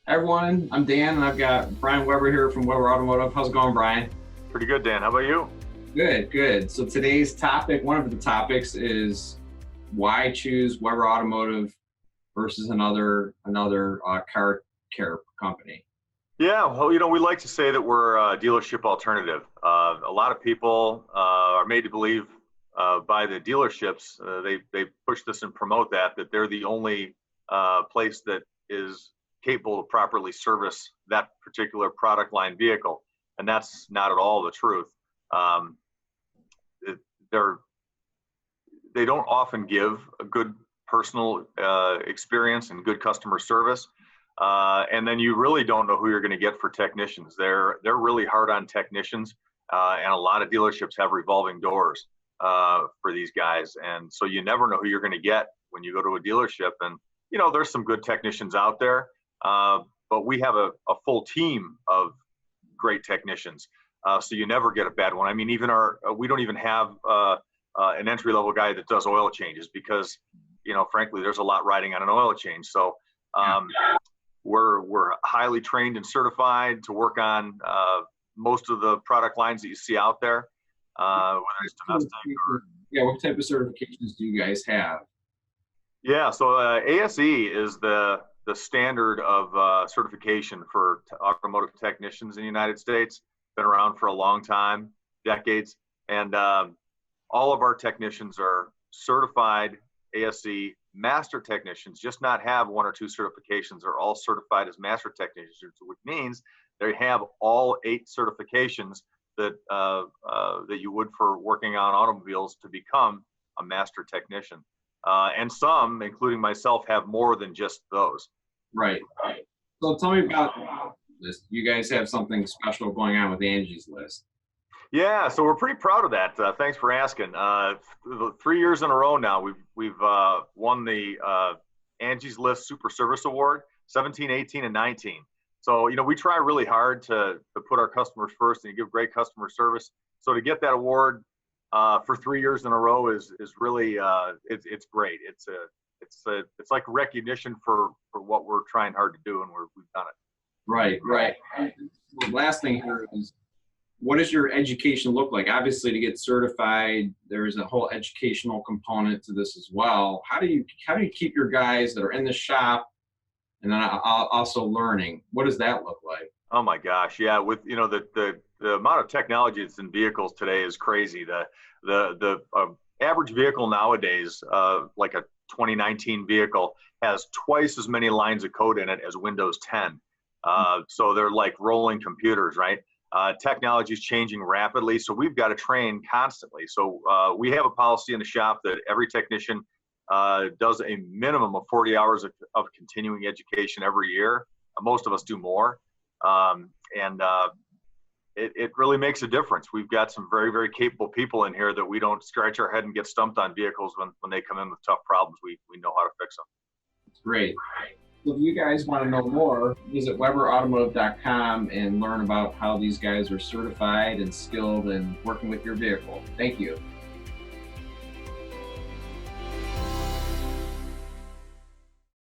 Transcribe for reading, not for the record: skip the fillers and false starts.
Hi everyone, I'm Dan and I've got Brian Weber here from Weber Automotive. How's it going, Brian? Pretty good, Dan. How about you? Good, good. So today's topic, one of the topics is why choose Weber Automotive versus another car care company. Yeah, well, we like to say that we're a dealership alternative. A lot of people are made to believe by the dealerships, they push this and promote that they're the only place that is capable of properly service that particular product line vehicle. And that's not at all the truth. They don't often give a good personal experience and good customer service. And then you really don't know who you're going to get for technicians. They're really hard on technicians, and a lot of dealerships have revolving doors for these guys. And so you never know who you're going to get when you go to a dealership. And there's some good technicians out there, but we have a full team of great technicians. So you never get a bad one. I mean, we don't even have an entry-level guy that does oil changes because, frankly, there's a lot riding on an oil change. So we're highly trained and certified to work on most of the product lines that you see out there, whether it's domestic or. Yeah, what type of certifications do you guys have? Yeah, so ASE is the standard of certification for automotive technicians in the United States. Been around for a long time, decades, and all of our technicians are certified ASE master technicians, just not have one or two certifications. They're all certified as master technicians, which means they have all 8 certifications that you would for working on automobiles to become a master technician. And some, including myself, have more than just those. Right. So tell me about this. You guys have something special going on with Angies List. Yeah, so we're pretty proud of that. Thanks for asking. 3 years in a row now, we've won the Angies List Super Service Award, 17, 18, and 19. So we try really hard to put our customers first and give great customer service. So to get that award for 3 years in a row is really it's great. It's like recognition for what we're trying hard to do, and we've done it. Right. The last thing here is, what does your education look like? Obviously, to get certified, there is a whole educational component to this as well. How do you keep your guys that are in the shop and then also learning? What does that look like? Oh my gosh, yeah. With the amount of technology that's in vehicles today is crazy. The average vehicle nowadays, like a 2019 vehicle, has twice as many lines of code in it as Windows 10. So they're like rolling computers, right? Technology is changing rapidly, so we've got to train constantly. So we have a policy in the shop that every technician does a minimum of 40 hours of continuing education every year. Most of us do more, and it really makes a difference. We've got some very, very capable people in here that we don't scratch our head and get stumped on vehicles when they come in with tough problems. We know how to fix them. That's great. So if you guys want to know more, visit weberautomotive.com and learn about how these guys are certified and skilled in working with your vehicle. Thank you.